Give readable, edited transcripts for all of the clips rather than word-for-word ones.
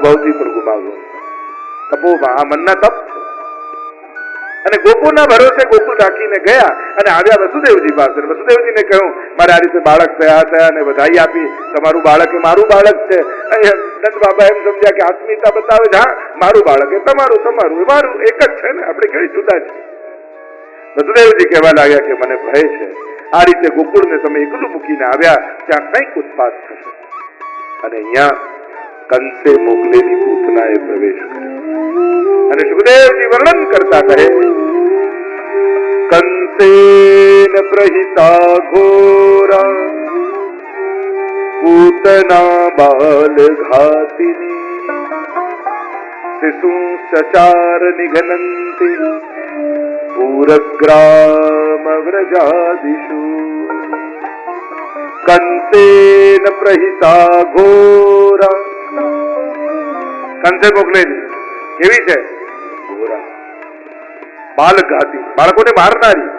મહાનુભાવથી પણ ગુમાવવો. તપોમાં આ મનના તપ છે. અને ગોકુળના ભરોસે ગોકુળ રાખીને ગયા અને આવ્યા વસુદેવજી પાસે. વસુદેવજીને કહ્યું મારે આ રીતે બાળક થયા અને વધાઈ આપી. તમારું બાળક એ મારું બાળક છે. નંદ બાબા એમ સમજ્યા કે આત્મીયતા બતાવે છે. હા, મારું બાળક એ તમારું, તમારું એ મારું, એક જ છે ને, આપણે કઈ જુદા છે. વસુદેવજી કહેવા લાગ્યા કે મને ભય છે. આ રીતે ગોકુળને તમે એકલું મૂકીને આવ્યા, ત્યાં કંઈક ઉત્પાત થશે. અને અહીંયા કંસે મોકલેલી પૂતનાએ પ્રવેશ કર્યો. અને સુખદેવજી વર્ણન કરતા કહે, કંસેન પ્રહિતા ઘોરા પૂતના બાલ ઘાતિની શિશુ સચાર નિઘનંતી પૂરગ્રામ વ્રજાદિષુ. કંસેન પ્રહિતા ઘોરા, કંસે મોકલેલી કેવી છે? ઘોરા, બાલઘાતી, બાળકોને મારનારી.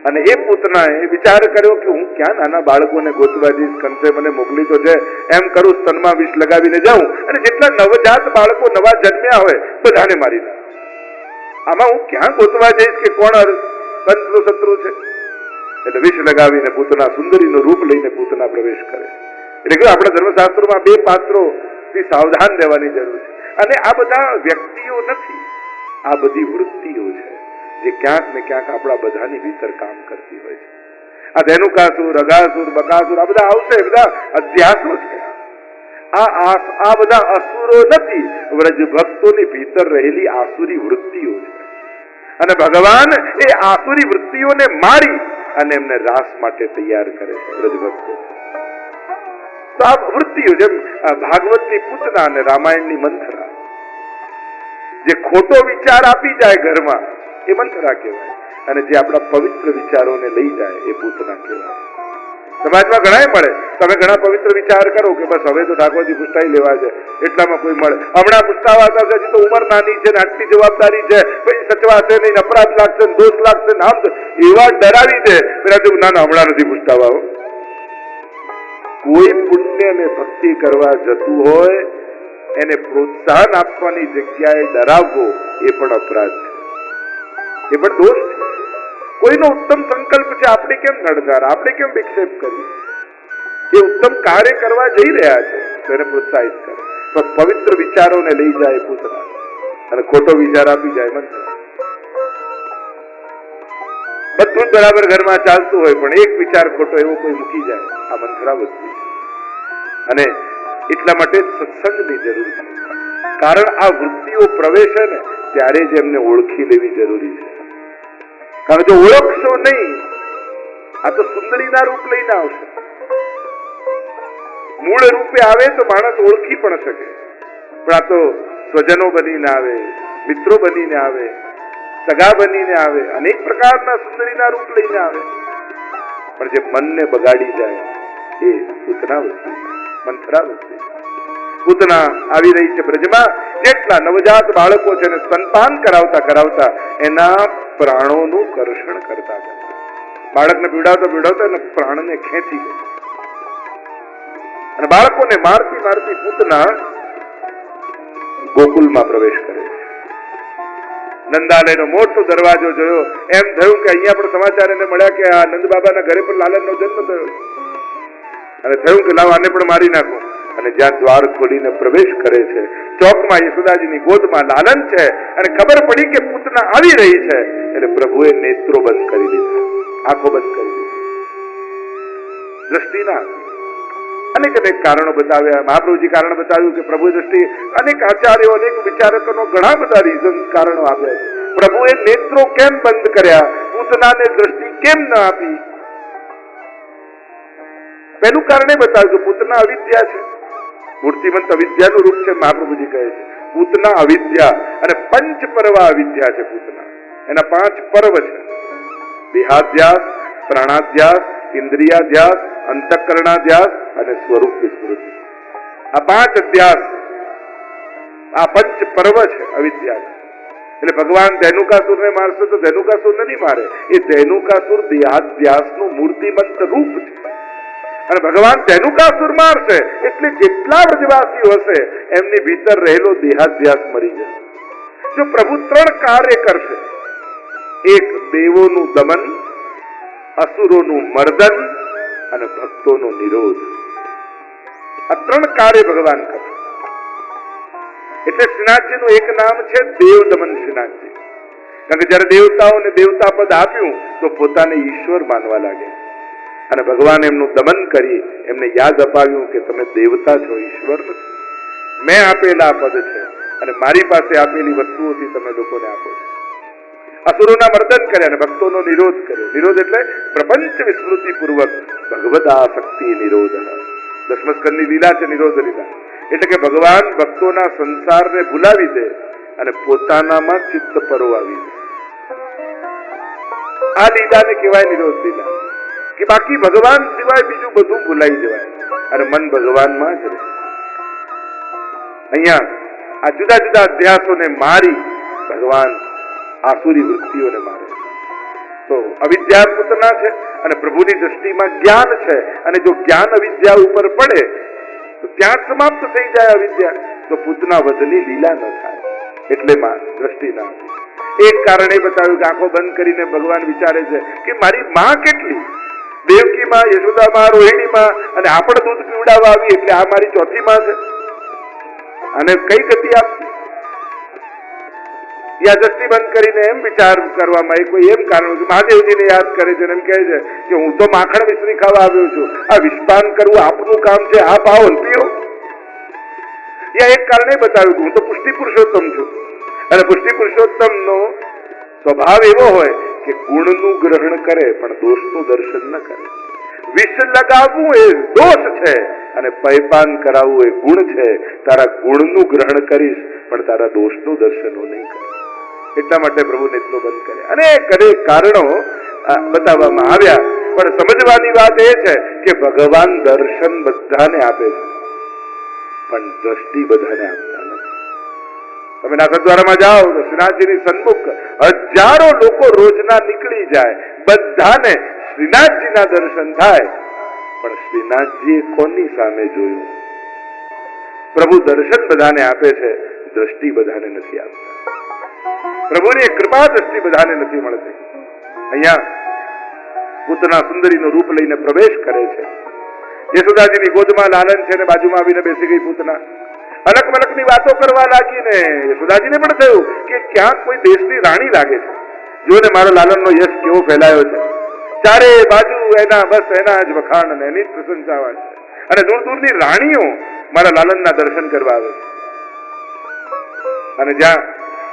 અને એ પૂતનાએ વિચાર કર્યો કે હું ક્યાં નાના બાળકોને ગોતવા જઈશ, કંસે મને મોકલી તો છે, એમ કરું સ્તનમાં વિષ લગાવીને જાઉં અને જેટલા નવજાત બાળકો નવા જન્મ્યા હોય બધાને મારી દઉં. આમાં હું ક્યાં ગોતવા જઈશ કે કોણ કંસનો શત્રુ છે? એટલે વિષ લગાવીને પૂતના સુંદરીનું રૂપ લઈને પૂતના પ્રવેશ કરે. એટલે કે આપણા ધર્મશાસ્ત્રોમાં બે પાત્રોથી સાવધાન રહેવાની જરૂર છે. અને આ બધા વ્યક્તિઓ નથી, આ બધી વૃત્તિઓ છે જે ક્યાંક ને ક્યાંક આપણા બધાની ભીતર કામ કરતી હોય છે. આ ધેનુકાસુર, અગાસુર, બકાસુર આ બધા આવશે, બધા અધ્યાસો છે. આ બધા અસુરો નથી, વ્રજ ભક્તોની ભીતર રહેલી આસુરી વૃત્તિઓ છે. અને ભગવાન એ આસુરી વૃત્તિઓને મારી અને એમને રાસ માટે તૈયાર કરે છે વ્રજ ભક્તો. તો આ વૃત્તિઓ જેમ ભાગવતની પૂતના અને રામાયણની મંથરા, જે ખોટો વિચાર આપી જાય ઘરમાં એ મંથરા કહેવાય, અને જે આપણા પવિત્ર વિચારોને લઈ જાય એ પૂતના કહેવાય. સમાજમાં ઘણા મળે, તમે ઘણા પવિત્ર વિચાર કરો કે બસ હવે તો ઠાકોરજી પુષ્ટાઈ લેવા છે, એટલામાં કોઈ મળે. હમણાં પુષ્ટાવા હતા, હજી તો ઉંમર નાની છે ને આટલી જવાબદારી છે, પછી સચવાશે નહીં, અપરાધ લાગશે, દોષ લાગશે, નામ એવા ડરાવી દે. ના ના, હમણાં નથી પુષ્ટાવા. કોઈ પુણ્ય ને ભક્તિ કરવા જતું હોય એને પ્રોત્સાહન આપવાની જગ્યાએ ડરાવવો એ પણ અપરાધ છે, એ પણ દોષ છે. કોઈનો ઉત્તમ સંકલ્પ છે, આપણે કેમ નડકાર, આપણે કેમ વિક્ષેપ કરીએ? એ ઉત્તમ કાર્ય કરવા જઈ રહ્યા છે તો એને પ્રોત્સાહિત કરે. પણ પવિત્ર વિચારોને લઈ જાય પૂતના અને ખોટો વિચાર આપી જાય મંત્ર. બધું જ બરાબર ઘરમાં ચાલતું હોય પણ એક વિચાર ખોટો એવો કોઈ મૂકી જાય, આ મંથરા વસ્તુ. અને એટલા માટે સત્સંગની જરૂર છે. કારણ આ વૃત્તિઓ પ્રવેશે ને ત્યારે જ એમને ઓળખી લેવી જરૂરી છે. કારણ જો ઓળખશો નહીં, આ તો સુંદરીના રૂપ લઈને આવશે. મૂળ રૂપે આવે તો માણસ ઓળખી પણ શકે, પણ આ તો સ્વજનો બનીને આવે, મિત્રો બનીને આવે, સગા બનીને આવે, અનેક પ્રકારના સુંદરીના રૂપ લઈને આવે. પણ જે મનને બગાડી જાય એ પૂતના વસ્તુ, મંથરા વસ્તુ. પૂતના આવી રહી છે બ્રજમાં, જેટલા નવજાત બાળકો છે એને સ્તનપાન કરાવતા કરાવતા એના પ્રાણોનું કર્ષણ કરતા કરતા, બાળકને પીવડાવતા એના પ્રાણને ખેંચી લે. અને બાળકોને મારતી મારતી પૂતના ગોકુલમાં પ્રવેશ કરે છે. નંદાલયનો મોટો દરવાજો જોયો, એમ થયું કે અહીંયા પણ સમાચાર એને મળ્યા કે આ નંદ બાબાના ઘરે પણ લાલનનો જન્મ થયો. અને થયું કે લાવ આને પણ મારી નાખો. અને જ્યાં દ્વાર ખોલીને પ્રવેશ કરે છે, ચોકમાં યશોદાજીની ગોદમાં લાલન છે, અને ખબર પડી કે પૂતના આવી રહી છે, એટલે પ્રભુએ નેત્રો બંધ કરી દીધા, આંખો બંધ કરી દીધી, દ્રષ્ટિ ના આપી. અનેક અનેક કારણો બતાવ્યા. મહાપ્રભુજી કારણ બતાવ્યું કે પ્રભુએ દ્રષ્ટિ, અનેક આચાર્યો, અનેક વિચારકોનો ઘણા બધા રીઝન કારણો આપ્યા. પ્રભુએ નેત્રો કેમ બંધ કર્યા, પૂતનાને દ્રષ્ટિ કેમ ના આપી? પહેલું કારણ એ બતાવ્યું કે પૂતના અવિદ્યા છે, મૂર્તિમંત અવિદ્યાનું રૂપ છે. મહાપ્રભુજી કહે છે પૂતના અવિદ્યા અને પંચ પર્વ અવિદ્યા છે. પૂતના એના 5 પર્વ છે: દેહાધ્યાસ, પ્રાણાધ્યાસ, ઇન્દ્રિયાધ્યાસ, અંતઃકરણાધ્યાસ અને સ્વરૂપ વિસ્મૃતિ. આ 5 અધ્યાસ, આ પંચ પર્વ છે અવિદ્યા. એટલે ભગવાન ધેનુકાસુરને મારશે તો ધેનુકાસુરને નહીં મારે, એ ધેનુકાસુર દેહાધ્યાસનું મૂર્તિમંત રૂપ છે. અને ભગવાન ધેનુકાસુર મારશે એટલે જેટલા વ્રજવાસીઓ હશે એમની ભીતર રહેલો દેહાધ્યાસ મરી જશે। જો પ્રભુ 3 કાર્ય કરશે, એક દેવોનું દમન, અસુરોનું મર્દન અને ભક્તોનો નિરોધ, આ 3 કાર્ય ભગવાન કરશે। એટલે શ્રીનાથજીનું એક નામ છે દેવ દમન શ્રીનાથજી, કારણ કે જયારે દેવતાઓને દેવતા પદ આપ્યું તો પોતાને ઈશ્વર માનવા લાગે અને ભગવાન એમનું દમન કરી એમને યાદ અપાવ્યું કે તમે દેવતા છો, ઈશ્વર નથી, મેં આપેલા પદ છે અને મારી પાસે આપેલી વસ્તુઓથી તમે લોકોને આપો છો। અસુરોના મર્દન કર્યા અને ભક્તોનો નિરોધ કર્યો। નિરોધ એટલે પ્રપંચ વિસ્મૃતિ પૂર્વક ભગવદાસક્તિ નિરોધ। દશમસ્કંદની લીલા છે નિરોધ લીલા, એટલે કે ભગવાન ભક્તોના સંસારને ભૂલાવી દે અને પોતાનામાં ચિત્ત પરોવાવી દે। આ લીલાને કહેવાય નિરોધ લીલા, કે બાકી ભગવાન સિવાય બીજું બધું ભૂલાઈ જવાય અને મન ભગવાનમાં જ રહે। અહીંયા આ જુદા જુદા અધ્યાસોને મારી ભગવાન આસુરી વૃત્તિઓને મારે। તો અવિદ્યા પૂતના છે અને પ્રભુની દ્રષ્ટિમાં જ્ઞાન છે, અને જો જ્ઞાન અવિદ્યા ઉપર પડે તો ત્યાં સમાપ્ત થઈ જાય અવિદ્યા, તો પૂતના વધની લીલા ન થાય, એટલે માં દ્રષ્ટિ ના આપે। એક કારણ એ બતાવ્યું કે આંખો બંધ કરીને ભગવાન વિચારે છે કે મારી માં કેટલી, દેવકી માં, યશોદા માં, રોહિણી માં, અને આપણે દૂધ પીવડાવવા આવી એટલે આ મારી ચોથી માં છે, અને કઈ ગતિ આપતી? યા દ્રષ્ટિ બંધ કરીને એમ વિચાર કરવામાં કોઈ એમ કારણ કે મહાદેવજીને યાદ કરે છે, એમ કહે છે કે હું તો માખણ મિશ્રી ખાવા આવ્યો છું, આ વિષપાન કરવું આપનું કામ છે, આપ આવો પીઓ। યા એક કારણ એ બતાવ્યું કે હું તો પુષ્ટિ પુરુષોત્તમ છું, અને પુષ્ટિ પુરુષોત્તમનો સ્વભાવ એવો હોય કે ગુણનું ગ્રહણ કરે પણ દોષનું દર્શન ન કરે। વિષ લગાવવું એ દોષ છે અને પૈપાન કરાવવું એ ગુણ છે। તારા ગુણનું ગ્રહણ કરીશ પણ તારા દોષનું દર્શન નહીં કરે, એટલા માટે પ્રભુ નેત્રો બંધ કરે। અનેક અનેક કારણો બતાવવામાં આવ્યા, પણ સમજવાની વાત એ છે કે ભગવાન દર્શન બધાને આપે છે પણ દ્રષ્ટિ બધાને આપતા નથી। તમે નાથદ્વારામાં જાઓ તો શ્રીનાથજીની સન્મુખ હજારો લોકો રોજના નીકળી જાય, બધાને શ્રીનાથજીના દર્શન થાય, પણ શ્રીનાથજીએ કોની સામે જોયું? પ્રભુ દર્શન બધાને આપે છે, દ્રષ્ટિ બધાને નથી આપતા। પ્રભુની કૃપા દ્રષ્ટિ બધાને નથી મળતી। અહીંયા પૂતના સુંદરીનું રૂપ લઈને પ્રવેશ કરે છે, યશોદાજીની ગોદમાં લાલન છે ને બાજુમાં આવીને બેસી ગઈ પૂતના, અલક મલકની વાતો કરવા લાગીને યશોદાજીને પણ થયું કે ક્યાંક કોઈ દેશની રાણી લાગે છે, જોને મારો લાલનનો યશ કેવો ફેલાયો છે, ચારે બાજુ એના બસ એના જ વખાણ અને એની જ પ્રશંસાવા છે, અને દૂર દૂરની રાણીઓ મારા લાલનના દર્શન કરવા આવે છે। અને જ્યાં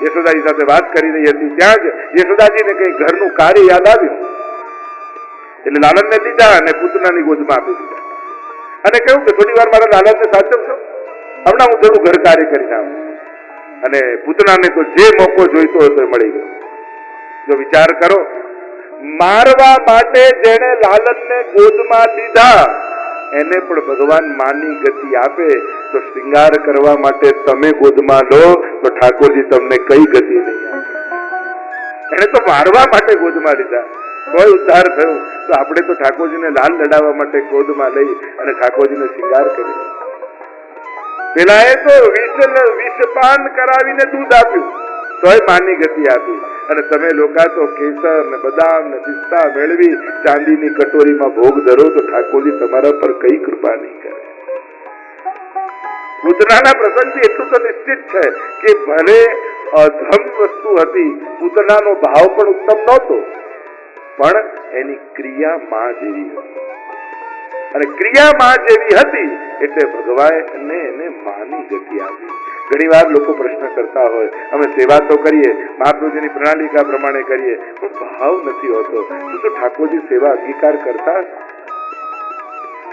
યશોદાજી સાથે વાત કરી રહી હતી ત્યાં જ યશોદાજીને કઈ ઘરનું કાર્ય યાદ આવ્યું, એટલે લાલનને લીધા અને પૂતનાની ગોદમાં આપી દીધા, અને કહ્યું કે થોડી વાર મારા લાલનને સાચવશો, હમણાં હું થોડું ઘર કાર્ય કરી આવું। અને પૂતનાને તો જે મોકો જોઈતો હતો એ મળી ગયો। જો વિચાર કરો, મારવા માટે જેને લાલનને ગોદમાં લીધા એને પણ ભગવાન માની ગતિ આપે, તો શ્રૃંગાર કરવા માટે તમે ગોદમાં લો તો ઠાકોરજી તમને કઈ ગતિ નહીં આપે? એને તો મારવા માટે ગોદમાં લીધા, કોઈ ઉદ્ધાર થયો, તો આપણે તો ઠાકોરજીને લાલ લડાવવા માટે ગોદમાં લઈ અને ઠાકોરજીને શ્રૃંગાર કરી। પેલા એ તો વિષપાન કરાવીને દૂધ આપ્યું તોય માની ગતિ આપી, અને તમે લોકો તો કેસર ને બદામ ને પિસ્તા મેળવી ચાંદીની કટોરીમાં ભોગ ધરો તો ઠાકોરજી તમારા પર કઈ કૃપા નહીં કરે। પૂતનાના પ્રસંગથી એટલું તો નિશ્ચિત છે કે ભલે અધમ વસ્તુ હતી, પૂતનાનો ભાવ પણ ઉત્તમ નહોતો, પણ એની ક્રિયા માં જેવી હતી, અને ક્રિયા માં જેવી હતી એટલે ભગવાને એને માની ગતિ આપી। ઘણી વાર લોકો પ્રશ્ન કરતા હોય, અમે સેવા તો કરીએ, મહાપ્રભુજીની પ્રણાલિકા પ્રમાણે કરીએ, પણ ભાવ નથી હોતો, તો ઠાકોરજી સેવા અંગીકાર કરતા?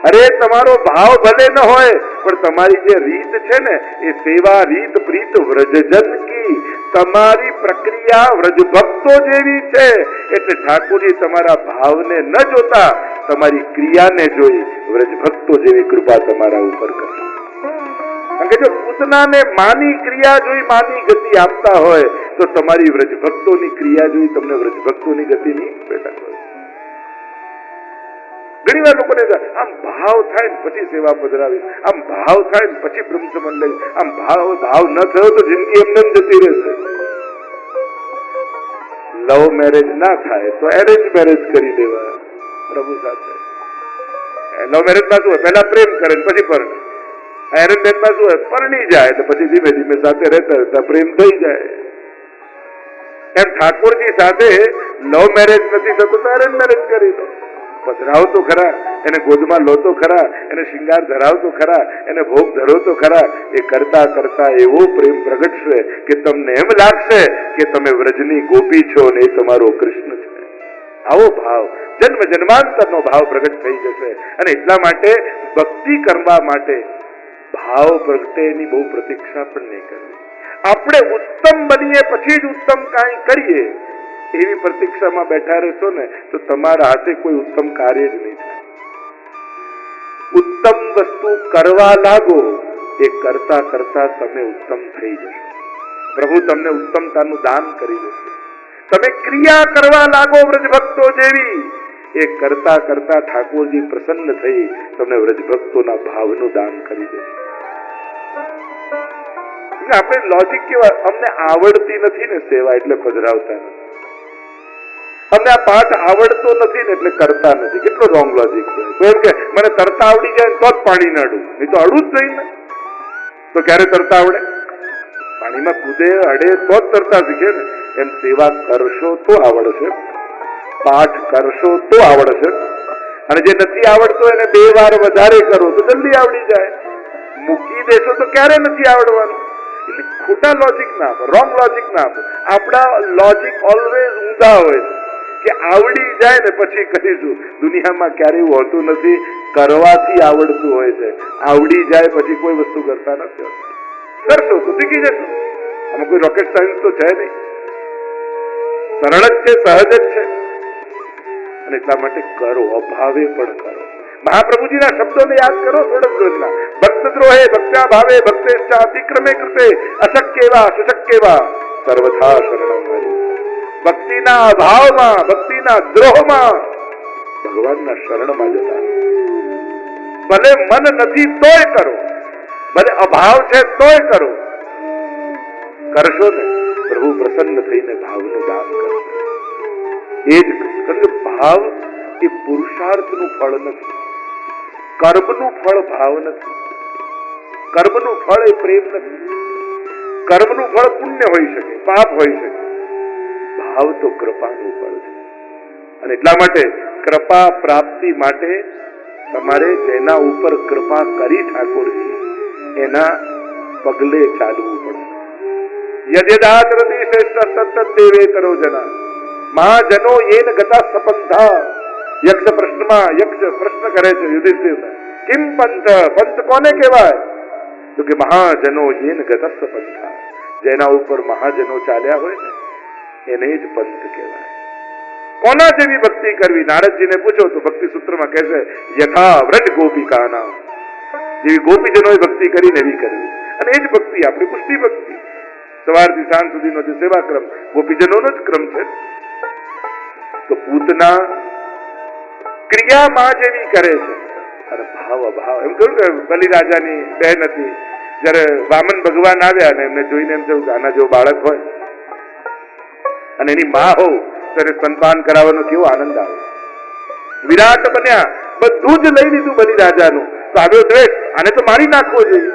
અરે તમારો ભાવ ભલે ન હોય પણ તમારી જે રીત છે ને એ સેવા રીત પ્રીત વ્રજજન કી, તમારી પ્રક્રિયા વ્રજ ભક્તો જેવી છે, એટલે ઠાકોરજી તમારા ભાવને ન જોતા તમારી ક્રિયાને જોઈ વ્રજ ભક્તો જેવી કૃપા તમારા ઉપર કરે। કારણ કે જો પૂતનાને માની ક્રિયા જોઈ માની ગતિ આપતા હોય તો તમારી વ્રજ ભક્તોની ક્રિયા જોઈ તમને વ્રજ ભક્તોની ગતિ નહીં પેટા કરે। ઘણી વાર લોકોને આમ ભાવ થાય ને પછી સેવા પધરાવીશ, આમ ભાવ થાય ને પછી બ્રહ્મ સંબંધ લઈશ, આમ ભાવ ન થયો તો જિંદગી એમને જતી રહેશે. લવ મેરેજ ના થાય તો એરેન્જ મેરેજ કરી દેવા પ્રભુ સાથે. લવ મેરેજમાં શું હોય, પહેલા પ્રેમ કરે પછી પરણે. એરેન્જ મેરેજમાં શું હોય, પરણી જાય તો પછી ધીમે ધીમે સાથે રહેતા રહેતા પ્રેમ થઈ જાય. એમ ઠાકોરજી સાથે લવ મેરેજ નથી થતું તો એરેન્જ મેરેજ કરી દો. પધરાવો તો ખરા, એને ગોદમાં લો તો ખરા, એને શિંગાર ધરાવ તો ખરા, એને ભોગ ધરો તો ખરા. એ કરતા કરતા એવો પ્રેમ પ્રગટશે કે તમને એમ લાગશે કે તમે વ્રજની ગોપી છો ને એ તમારો કૃષ્ણ છે. આવો ભાવ જન્મ જન્માંતરનો ભાવ પ્રગટ થઈ જશે. અને એટલા માટે ભક્તિ કરવા માટે ભાવ પ્રગટે એની બહુ પ્રતીક્ષા પણ નહીં કરવી. આપણે ઉત્તમ બનીએ પછી જ ઉત્તમ કાંઈ કરીએ એવી પ્રતીક્ષામાં બેઠા રહેશો ને તો તમારા હાથે કોઈ ઉત્તમ કાર્ય જ નહીં થાય. ઉત્તમ વસ્તુ કરવા લાગો, એ કરતા કરતા તમે ઉત્તમ થઈ જશો. પ્રભુ તમને ઉત્તમતાનું દાન કરી દેશે. તમે ક્રિયા કરવા લાગો વ્રજભક્તો જેવી, એ કરતા કરતા ઠાકોરજી પ્રસન્ન થઈ તમને વ્રજભક્તોના ભાવનું દાન કરી દેશે. આપણે લોજિક કેવા, અમને આવડતી નથી ને સેવા એટલે પધરાવતા નથી, અમને આ પાઠ આવડતો નથી ને એટલે કરતા નથી. કેટલો રોંગ લોજિક છે. એમ કે મને તરતા આવડી જાય તો જ પાણી ન અડું, નહીં તો અડું જ નહીં ને. તો ક્યારે તરતા આવડે? પાણીમાં કૂદે અડે તો જ તરતા શીખે ને. એમ સેવા કરશો તો આવડશે, પાઠ કરશો તો આવડશે, અને જે નથી આવડતો એને 2 વાર વધારે કરો તો જલ્દી આવડી જાય. મૂકી દેશો તો ક્યારે નથી આવડવાનું. એટલે ખોટા લોજિક ના આપો, રોંગ લોજિક ના આપો. આપણા લોજિક ઓલવેઝ ઊંધા હોય છે કે આવડી જાય ને પછી કરીશું. દુનિયામાં ક્યારેય એવું હોતું નથી. કરવાથી આવડતું હોય છે, આવડી જાય પછી કોઈ વસ્તુ કરતા નથી. કરશો તો શીખી જશો. આમાં કોઈ રોકેટ સાયન્સ તો છે નહીં, સરળ જ છે, સહજ જ છે. અને એટલા માટે કરો, અભાવે પણ કરો. મહાપ્રભુજીના શબ્દોને યાદ કરો. સોડસગોજના ભક્ત દ્રોહે ભક્ત્યા ભાવે ભક્તેશ્ચા અતિક્રમે કૃતે અશક્યેવા સુશક્યેવા સર્વથા શરણમ હરિ. ભક્તિના અભાવમાં, ભક્તિના દ્રોહમાં ભગવાનના શરણમાં જતા. ભલે મન નથી તોય કરો, ભલે અભાવ છે તોય કરો. કરશો ને પ્રભુ પ્રસન્ન થઈને ભાવનું દાન કરશે. એ જ ભાવ એ પુરુષાર્થનું ફળ નથી, કર્મનું ફળ ભાવ નથી. કર્મનું ફળ એ પ્રેમ નથી. કર્મનું ફળ પુણ્ય હોઈ શકે, પાપ હોઈ શકે. ભાવ તો કૃપાનું ફળ છે. અને એટલા માટે કૃપા પ્રાપ્તિ માટે તમારે જેના ઉપર કૃપા કરી ઠાકોરજી એના પગલે ચાલવું પડશે. યદ્યદાચરતિ શ્રેષ્ઠ તત્તદ દેવેતરો જના મહાજનો યેન ગતા સપંથા. યક્ષ પ્રશ્ન કરે છે યુધિષ્ઠિર, કિમ પંથ? પંથ કોને કહેવાય? તો કે મહાજનો યેન ગતા સપંથા. જેના ઉપર મહાજનો ચાલ્યા હોય ને એને જ પંથ કહેવાય. કોના જેવી ભક્તિ કરવી? નારદજીને પૂછો તો ભક્તિ સૂત્રમાં કહેશે યથા વ્રજ ગોપિકાના. જેવી ગોપીજનોએ ભક્તિ કરીને એવી કરવી. અને એ જ ભક્તિ આપણી પુષ્ટિ ભક્તિ. સવારથી સાંજ સુધીનો જે સેવા ક્રમ ગોપીજનોનો જ ક્રમ છે. તો પૂતના ક્રિયામાં જેવી કરે છે અને ભાવ અભાવ. એમ કહ્યું કે બલિરાજાની બહેન હતી, જયારે વામન ભગવાન આવ્યા ને એમને જોઈને એમ થયું કે આના જેવો બાળક હોય અને એની માં હોવ તો એને સ્તનપાન કરાવવાનો કેવો આનંદ આવે. વિરાટ બન્યા, બધું જ લઈ લીધું બલિરાજાનું, તો આવ્યો દ્વેષ, આને તો મારી નાખવો જોઈએ.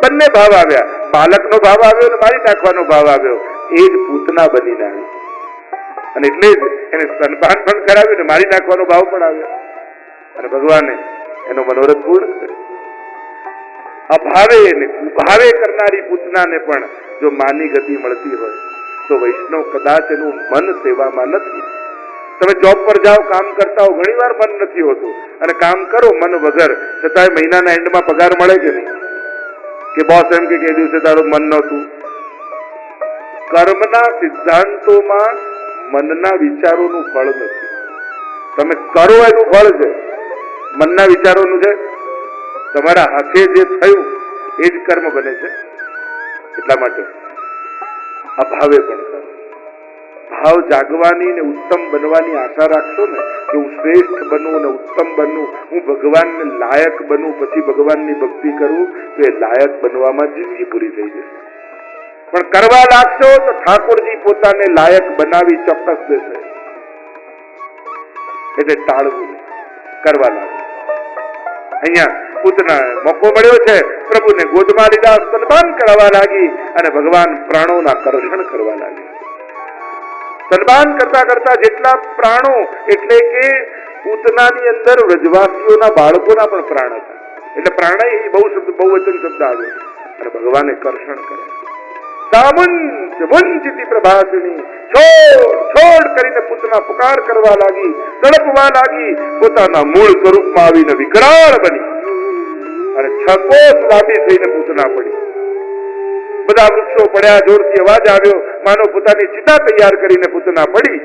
બંને ભાવ આવ્યા, બાળકનો ભાવ આવ્યો અને મારી નાખવાનો ભાવ આવ્યો. એ જ પૂતના બનીને આવી. અને એટલે જ એને સ્તનપાન પણ કરાવ્યું ને મારી નાખવાનો ભાવ પણ આવ્યો. અને ભગવાને એનો મનોરથ પૂર્ણ કર્યો. અભાવે ને કુભાવે કરનારી પૂતનાને પણ જો માની ગતિ મળતી હોય તો વૈષ્ણવ કદાચ એનું મન સેવામાં નથી. તમે જોબ પર જાઓ, કામ કરતા હો, ઘણી વાર મન નથી હોતું અને કામ કરો મન વગર, છતાંય મહિનાના એન્ડમાં પગાર મળે કે નહીં? કે બોસ એમ કે દિવસે તારું મન નહોતું. કર્મના સિદ્ધાંતોમાં મનના વિચારોનું ફળ નથી. તમે કરો એનું ફળ છે, મનના વિચારોનું છે. તમારા હાથે જે થયું એ જ કર્મ બને છે. એટલા માટે અભાવે પણ કરો, ભાવ જાગવાની ને ઉત્તમ બનવાની આશા રાખશો ને કે હું શ્રેષ્ઠ બનું ને ઉત્તમ બનું, હું ભગવાનને લાયક બનું, પછી ભગવાનની ભક્તિ કરું, તો એ લાયક બનવામાં જિંદગી પૂરી થઈ જશે. પણ કરવા લાગશો તો ઠાકોરજી પોતાને લાયક બનાવી ચોક્કસ દેશે. એટલે ટાળવું નહીં, કરવા લાગો. અહીંયા પૂતના મોકો મળ્યો છે, પ્રભુને ગોદમાં લીધા, સન્માન કરવા લાગી અને ભગવાન પ્રાણોના કરષણ કરવા લાગી. સન્માન કરતા કરતા જેટલા પ્રાણો, એટલે કે પૂતનાની અંદર વ્રજવાસીઓના બાળકોના પણ પ્રાણ હતા. એટલે પ્રાણ એ બહુવચન શબ્દ આવ્યો અને ભગવાને કર્ષણ કર્યા. સામુંચ વંચિતિ પ્રભાસિની, છોડ છોડ કરીને પૂતના પુકાર કરવા લાગી, તડપવા લાગી, પોતાના મૂળ સ્વરૂપમાં આવીને વિકરાળ બની અને 6 કોસ લાંબી થઈને પૂતના પડી. બધા વૃક્ષો પડ્યા, જોરથી અવાજ આવ્યો, માનો પોતાની ચિતા તૈયાર કરીને પૂતના પડી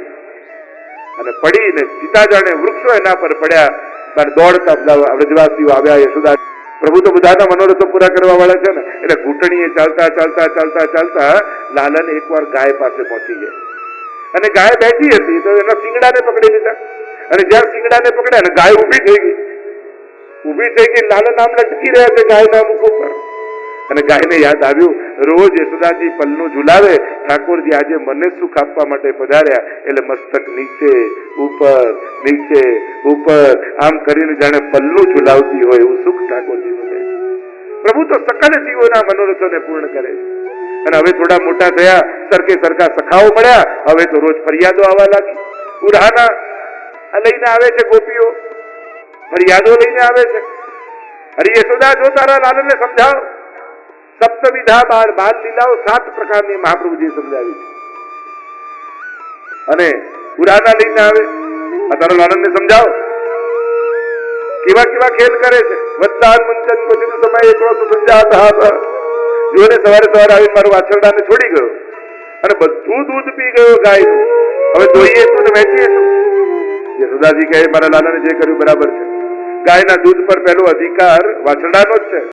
અને પડીને ચિતા જાણે વૃક્ષો એના પર પડ્યા. દોડતા બધા વ્રજવાસીઓ આવ્યા. યશોદા પ્રભુ તો બધાના મનોરથો પૂરા કરવા વાળા છે ને, એટલે ઘૂંટણીએ ચાલતા ચાલતા ચાલતા ચાલતા લાલન એકવાર ગાય પાસે પહોંચી ગયા અને ગાય બેઠી હતી તો એના શિંગડાને પકડી લીધા અને જ્યારે શિંગડાને પકડ્યા ને ગાય ઊભી થઈ ગઈ. લાલન આમ લટકી રહ્યા છે ગાયના મુખ ઉપર અને ગાયને યાદ આવ્યું, રોજ યશોદાજી પલ્લું ઝુલાવે, ઠાકોરજી આજે મને સુખ આપવા માટે પધાર્યા, એટલે મસ્તક નીચે ઉપર નીચે ઉપર આમ કરીને જાણે પલ્લું ઝુલાવતી હોય એવું સુખ ઠાકોરજી નું. પ્રભુ તો સકલ જીવોના મનોરથોને પૂર્ણ કરે છે. અને હવે થોડા મોટા થયા, સરકે સરખા સખાઓ મળ્યા, હવે તો રોજ ફરિયાદો આવવા લાગી. ઉરાના લઈને આવે છે ગોપીઓ, ફરિયાદો લઈને આવે છે. અરે યશોદા, જો તારા લાલનને સમજાવ. સપ્તવિધા બાળ લીલાઓ 7 પ્રકારની મહાપ્રભુજી સમજાવી છે. અને પુરાના લઈને આવે, આ તારા લાલનને સમજાવ. કેવા કેવા ખેલ કરે છે. વત્તાન મુંચન ક્વચિત સમય એકલો સુસંજાત જોને સવારે સવારે આવીને મારું વાછરડાને છોડી ગયો અને બધું દૂધ પી ગયો ગાયનું. હવે જોઈએ શું ને વહેંચીએ શું? યશોદાજી કહે, મારા લાલાને જે કર્યું બરાબર છે. ગાયના દૂધ પર પહેલો અધિકાર વાછરડાનો જ છે.